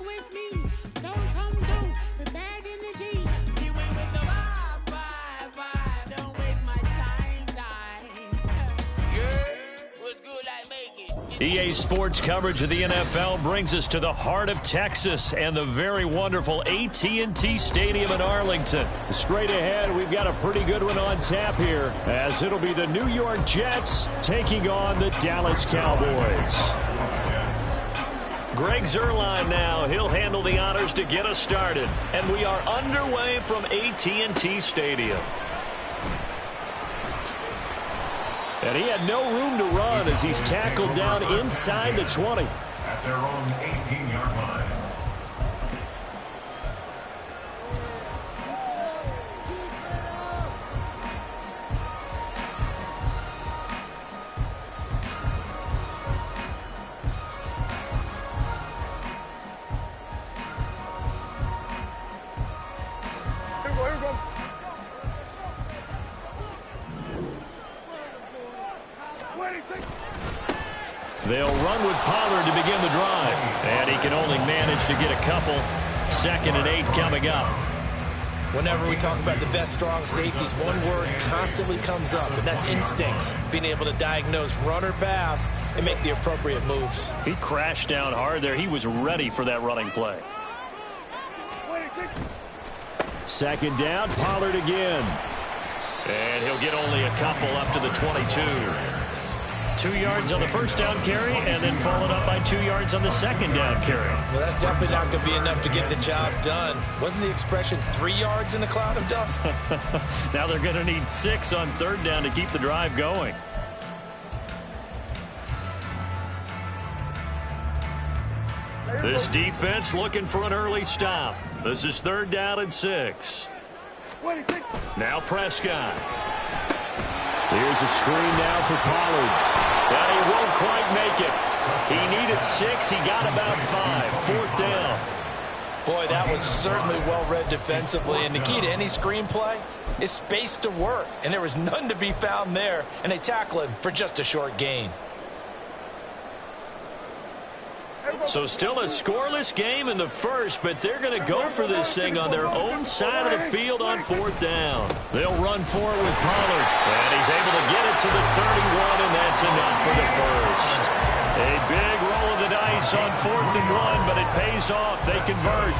with me. Don't come through the bag in the G. You ain't with the vibe. Don't waste my time. Yeah, what's good, I make it. EA Sports coverage of the NFL brings us to the heart of Texas and the very wonderful AT&T Stadium in Arlington. Straight ahead, we've got a pretty good one on tap here, as it'll be the New York Jets taking on the Dallas Cowboys. Greg Zuerlein now. He'll handle the honors to get us started. And we are underway from AT&T Stadium. And he had no room to run as he's tackled down inside the 20. At their own 18-yard line. They'll run with Pollard to begin the drive. And he can only manage to get a couple. 2nd and 8 coming up. Whenever we talk about the best strong safeties, one word constantly comes up, and that's instincts. Being able to diagnose run or pass and make the appropriate moves. He crashed down hard there. He was ready for that running play. 2nd down, Pollard again. And he'll get only a couple up to the 22. 2 yards on the first down carry, and then followed up by 2 yards on the second down carry. Well, that's definitely not going to be enough to get the job done. Wasn't the expression 3 yards in a cloud of dust? Now they're going to need 6 on 3rd down to keep the drive going. This defense looking for an early stop. This is 3rd down and 6. Now Prescott. Here's a screen now for Pollard. And he won't quite make it. He needed 6. He got about 5. 4th down. Boy, that was certainly well-read defensively. And the key to any screenplay is space to work. And there was none to be found there. And they tackle him for just a short gain. So still a scoreless game in the first, but they're going to go for this thing on their own side of the field on 4th down. They'll run for it with Pollard, and he's able to get it to the 31, and that's enough for the first. A big roll of the dice on 4th and 1, but it pays off. They convert.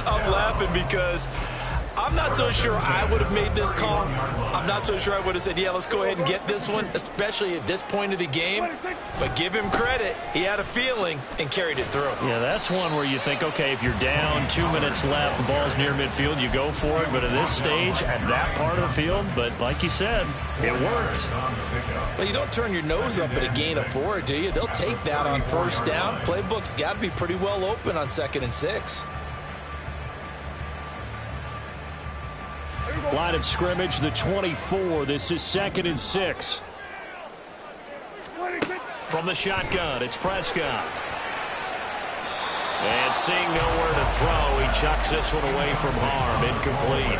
I'm laughing because I'm not so sure I would have made this call. I'm not so sure I would have said, yeah, let's go ahead and get this one, especially at this point of the game. But give him credit. He had a feeling and carried it through. Yeah, that's one where you think, okay, if you're down, 2 minutes left, the ball's near midfield, you go for it. But at this stage, at that part of the field, but like you said, it worked. Well, you don't turn your nose up at a gain of 4, do you? They'll take that on 1st down. Playbook's got to be pretty well open on 2nd and 6. Line of scrimmage, the 24. This is 2nd and 6. From the shotgun, it's Prescott. And seeing nowhere to throw, he chucks this one away from harm. Incomplete.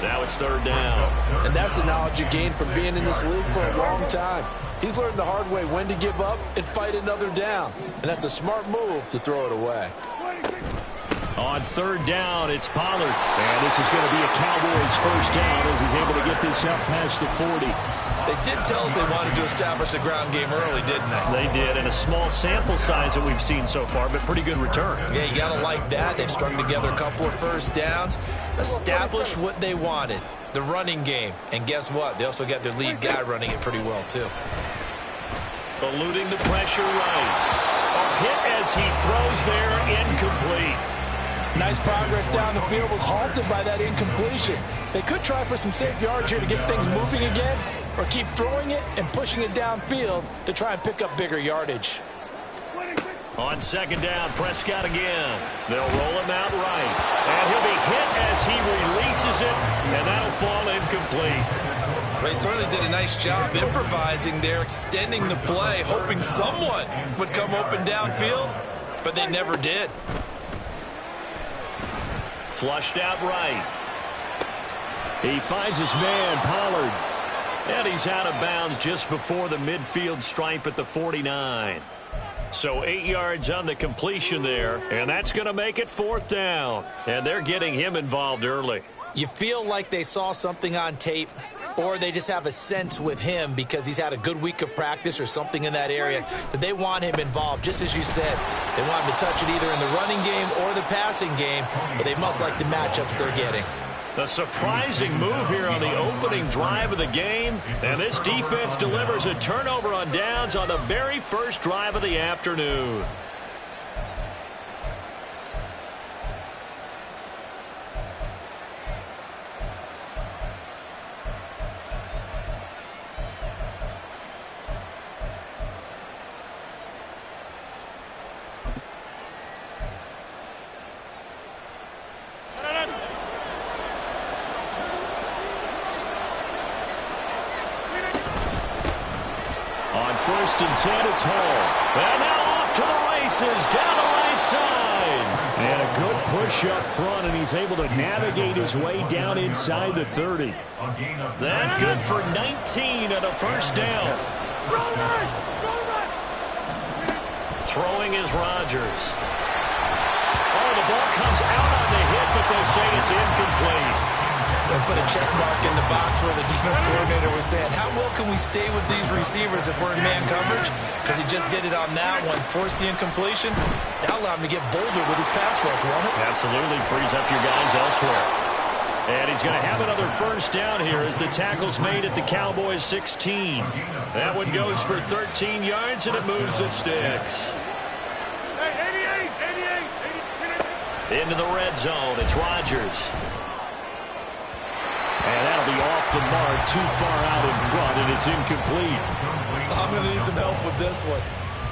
Now it's 3rd down. And that's the knowledge you gain from being in this league for a long time. He's learned the hard way when to give up and fight another down. And that's a smart move to throw it away. On 3rd down, it's Pollard. And this is going to be a Cowboys first down as he's able to get this up past the 40. They did tell us they wanted to establish the ground game early, didn't they? They did, and a small sample size that we've seen so far, but pretty good return. Yeah, you got to like that. They've strung together a couple of first downs, established what they wanted, the running game. And guess what? They also got their lead guy running it pretty well, too. Eluding the pressure right. A hit as he throws there, incomplete. Nice progress down the field, was halted by that incompletion. They could try for some safe yards here to get things moving again, or keep throwing it and pushing it downfield to try and pick up bigger yardage. On 2nd down, Prescott again. They'll roll him out right. And he'll be hit as he releases it, and that'll fall incomplete. They certainly did a nice job improvising there, extending the play, hoping someone would come open downfield, but they never did. Flushed out right. He finds his man, Pollard. And he's out of bounds just before the midfield stripe at the 49. So 8 yards on the completion there, and that's going to make it 4th down. And they're getting him involved early. You feel like they saw something on tape, or they just have a sense with him because he's had a good week of practice or something in that area that they want him involved. Just as you said, they want him to touch it either in the running game or the passing game, but they must like the matchups they're getting. A surprising move here on the opening drive of the game, and this defense delivers a turnover on downs on the very first drive of the afternoon. On 1st and 10, it's Hall. And now off to the races, down the right side. And a good push up front, and he's able to navigate his way down inside the 30. That's good for 19 and a first down. Throwing is Rodgers. Oh, the ball comes out on the hit, but they'll say it's incomplete. They'll put a check mark in the box where the defense coordinator was saying, how well can we stay with these receivers if we're in man coverage? Because he just did it on that one, forced the incompletion. That'll allow him to get bolder with his pass rush, won't it? Absolutely frees up your guys elsewhere. And he's going to have another first down here as the tackle's made at the Cowboys 16. That one goes for 13 yards, and it moves the sticks. Into the red zone, it's Rodgers. And that'll be off the mark, too far out in front, and it's incomplete. I'm going to need some help with this one.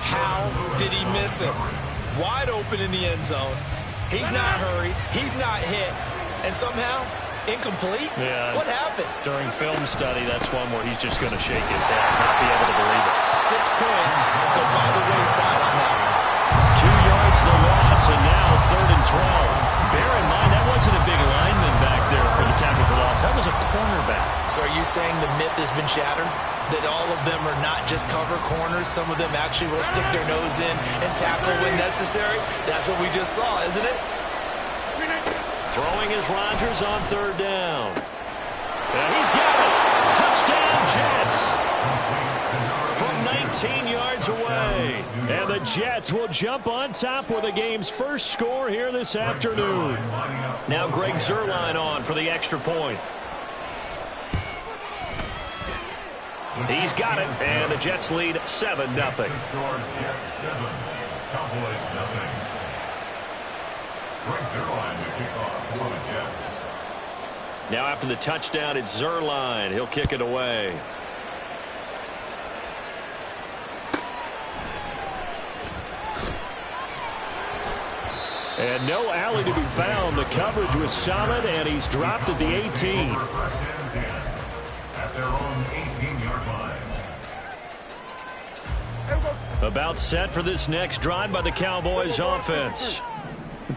How did he miss him? Wide open in the end zone. He's not hurried. He's not hit. And somehow, incomplete? Yeah. What happened? During film study, that's one where he's just going to shake his head, not be able to believe it. 6 points go by the wayside on that one. 2 yards the loss, and now 3rd and 12. Bear in mind, that wasn't a big lineman back there for the tackle for loss. That was a cornerback. So are you saying the myth has been shattered? That all of them are not just cover corners? Some of them actually will stick their nose in and tackle when necessary? That's what we just saw, isn't it? Throwing is Rodgers on 3rd down. And he's got it. Touchdown, Jets. From 19 yards away. And the Jets will jump on top with the game's first score here this afternoon. Now Greg Zuerlein on for the extra point. He's got it, and the Jets lead 7-0. Jets 7, Cowboys 0. Greg Zuerlein to kick off for the Jets. Now after the touchdown, it's Zuerlein. He'll kick it away. And no alley to be found. The coverage was solid, and he's dropped at the 18. First and 10 at their own 18-yard line. About set for this next drive by the Cowboys offense.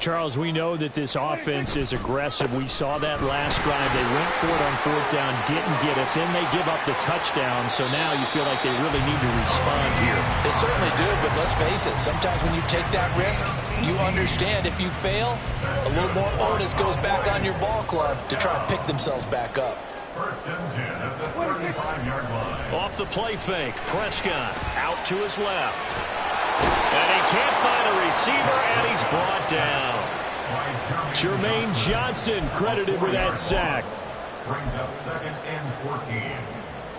Charles, we know that this offense is aggressive. We saw that last drive. They went for it on 4th down, didn't get it. Then they give up the touchdown. So now you feel like they really need to respond here. They certainly do, but let's face it. Sometimes when you take that risk, you understand if you fail, a little more onus goes back on your ball club to try and pick themselves back up. First and 10 at the 35-yard line. Off the play fake, Prescott out to his left. And he can't find a receiver, and he's brought down. Jermaine Johnson credited with that sack. Brings up 2nd and 14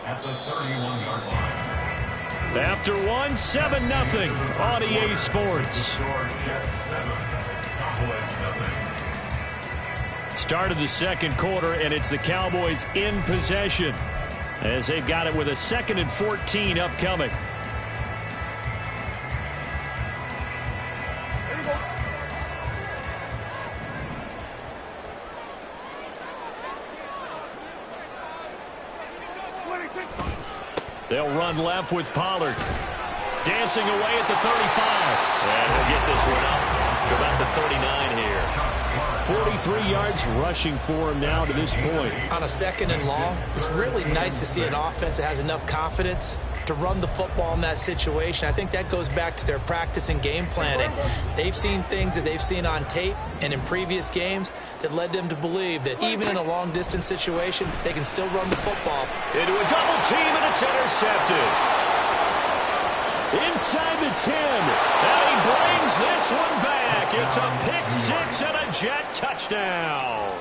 at the 31-yard line. After one, 7-0 on EA Sports. Jets 7, Cowboys 0. Start of the second quarter, and it's the Cowboys in possession as they've got it with a 2nd and 14 upcoming. They'll run left with Pollard. Dancing away at the 35. And he'll get this one up to about the 39 here. 43 yards rushing for him now to this point. On a 2nd and long, it's really nice to see an offense that has enough confidence to run the football in that situation. I think that goes back to their practice and game planning. They've seen things that they've seen on tape and in previous games that led them to believe that even in a long-distance situation, they can still run the football. Into a double team, and it's intercepted. Inside the 10. And he brings this one back. It's a pick six and a Jet touchdown.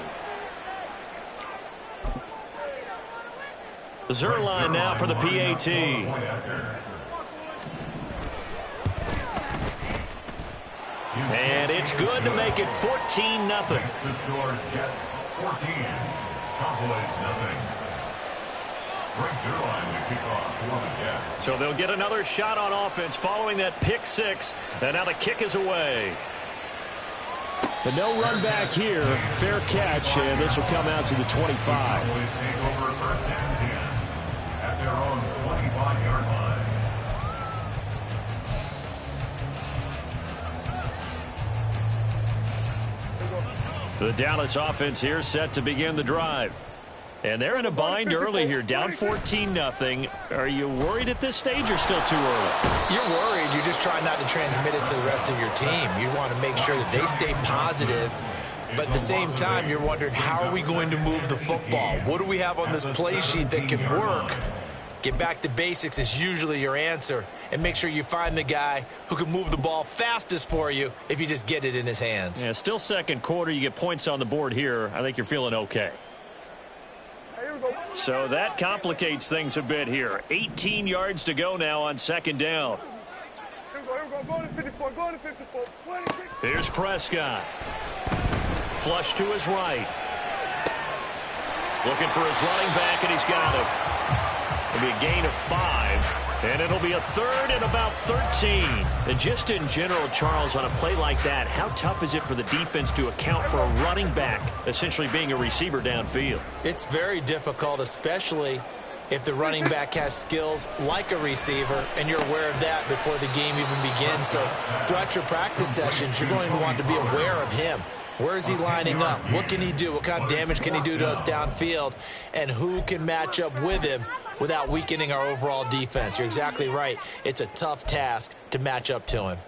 Zuerlein now for the PAT. And it's good to make it 14-0. The score, Jets 14, Cowboys nothing. Greg Zuerlein to kick off for the Jets. So they'll get another shot on offense following that pick six. And now the kick is away. But no run back here. Fair catch, and this will come out to the 25. Cowboys take over first and 10 at their own 25-yard line. The Dallas offense here set to begin the drive. And they're in a bind early here, down 14-0. Are you worried at this stage or still too early? You're worried. You're just trying not to transmit it to the rest of your team. You want to make sure that they stay positive. But at the same time, you're wondering, how are we going to move the football? What do we have on this play sheet that can work? Get back to basics is usually your answer. And make sure you find the guy who can move the ball fastest for you if you just get it in his hands. Yeah, still second quarter. You get points on the board here. I think you're feeling okay. So that complicates things a bit here. 18 yards to go now on second down. Here's Prescott. Flush to his right. Looking for his running back, and he's got him. It'll be a gain of 5. And it'll be a third and about 13. And just in general, Charles, on a play like that, how tough is it for the defense to account for a running back essentially being a receiver downfield? It's very difficult, especially if the running back has skills like a receiver, and you're aware of that before the game even begins. So throughout your practice sessions, you're going to want to be aware of him. Where is he lining up? What can he do? What kind of damage can he do to us downfield? And who can match up with him without weakening our overall defense? You're exactly right. It's a tough task to match up to him.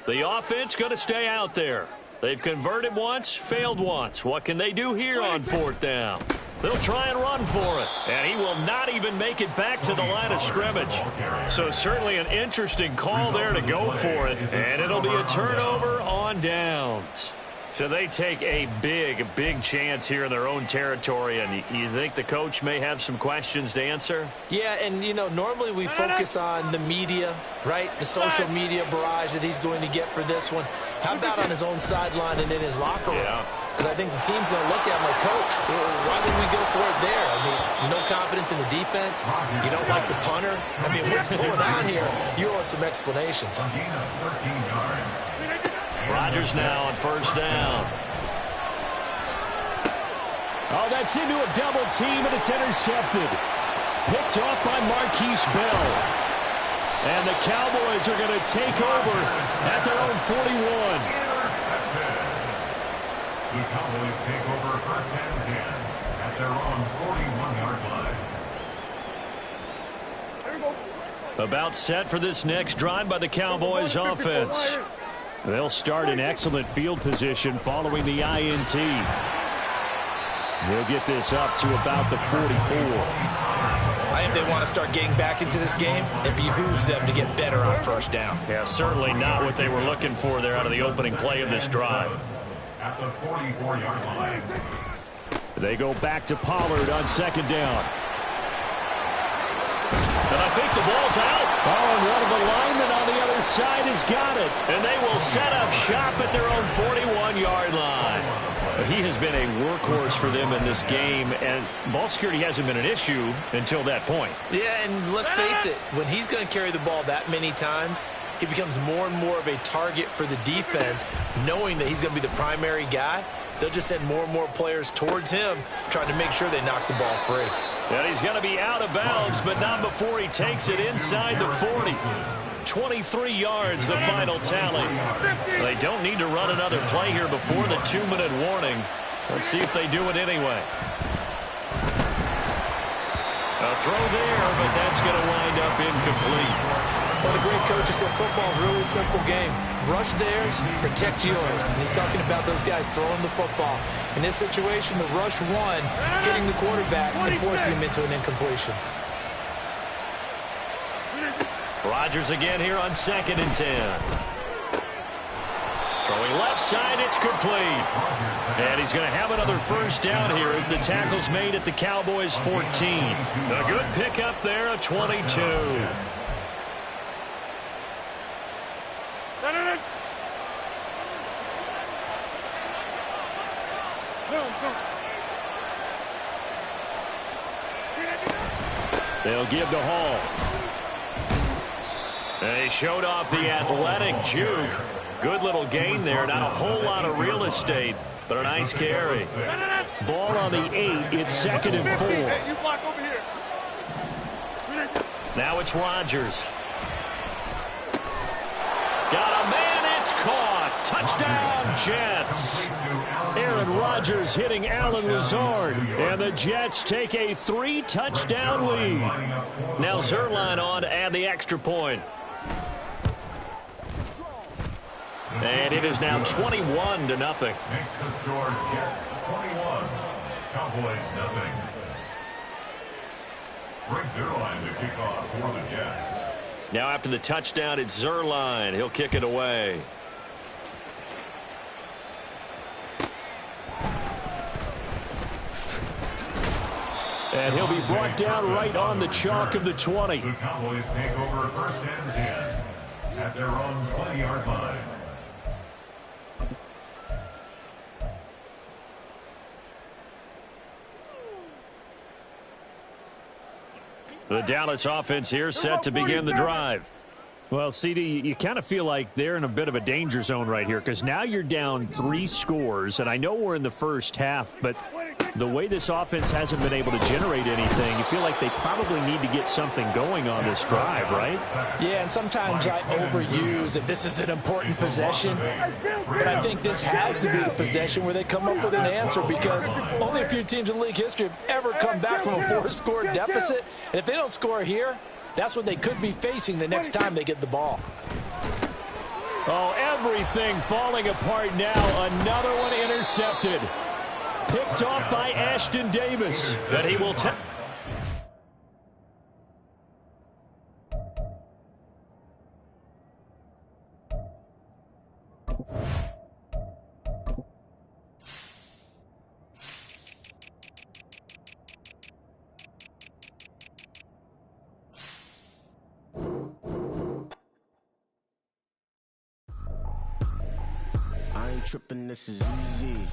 The offense going to stay out there. They've converted once, failed once. What can they do here on fourth down? They'll try and run for it. And he will not even make it back to the line of scrimmage. So certainly an interesting call there to go for it. And it'll be a turnover on downs. So they take a big chance here in their own territory. And you think the coach may have some questions to answer? Yeah, and, you know, normally we focus on the media, right? The social media barrage that he's going to get for this one. How about on his own sideline and in his locker room? Yeah. Because I think the team's going to look at him like, Coach, why didn't we go for it there? I mean, no confidence in the defense. You don't like the punter. I mean, what's going on here? You owe us some explanations. A gain of 13 yards. Rodgers now on first down. Oh, that's into a double team, and it's intercepted. Picked off by Marquise Bell. And the Cowboys are going to take over at their own 41. The Cowboys take over first and 10 at their own 41-yard line. About set for this next drive by the Cowboys offense. They'll start in excellent field position following the INT. They'll get this up to about the 44. If they want to start getting back into this game, it behooves them to get better on first down. Yeah, certainly not what they were looking for there out of the opening play of this drive. At the 44-yard line. They go back to Pollard on second down. And I think the ball's out. Oh, and one of the linemen on the other side has got it. And they will set up shop at their own 41-yard line. He has been a workhorse for them in this game, and ball security hasn't been an issue until that point. Yeah, and let's face it, when he's going to carry the ball that many times, he becomes more and more of a target for the defense, knowing that he's going to be the primary guy. They'll just send more and more players towards him, trying to make sure they knock the ball free. And he's going to be out of bounds, but not before he takes it inside the 40. 23 yards, the final tally. They don't need to run another play here before the 2-minute warning. Let's see if they do it anyway. A throw there, but that's going to wind up incomplete. One of the great coaches said football is really a simple game. Rush theirs, protect yours. And he's talking about those guys throwing the football. In this situation, the rush one, hitting the quarterback and forcing him into an incompletion. Rodgers again here on 2nd and 10. Throwing left side, it's complete. And he's going to have another first down here as the tackle's made at the Cowboys' 14. A good pickup there, a 22. They'll give to Hall. They showed off the athletic juke. Good little gain there. Not a whole lot of real estate, but a nice carry. Ball on the 8. It's 2nd and 4. Now it's Rodgers. Got a man. It's caught. Touchdown, Jets. Aaron Rodgers hitting Allen Lazard. And the Jets take a 3-touchdown lead. Now Zuerlein on to add the extra point. And it is now 21-0. Makes the score Jets 21, Cowboys nothing. Brings Zuerlein to kick off for the Jets. Now after the touchdown, it's Zuerlein. He'll kick it away. And he'll be brought down right on the chalk of the 20. The Cowboys take over 1st and 10 at their own 20-yard line. The Dallas offense here set to begin the drive. Well, CD, you kind of feel like they're in a bit of a danger zone right here because now you're down 3 scores, and I know we're in the first half, but the way this offense hasn't been able to generate anything, you feel like they probably need to get something going on this drive, right? Yeah, and sometimes I overuse that this is an important possession, but I think this has to be the possession where they come up with an answer because only a few teams in league history have ever come back from a 4-score deficit, and if they don't score here, that's what they could be facing the next time they get the ball. Oh, everything falling apart now. Another one intercepted. Picked off by Ashton Davis. But he will take. I ain't tripping, this is easy.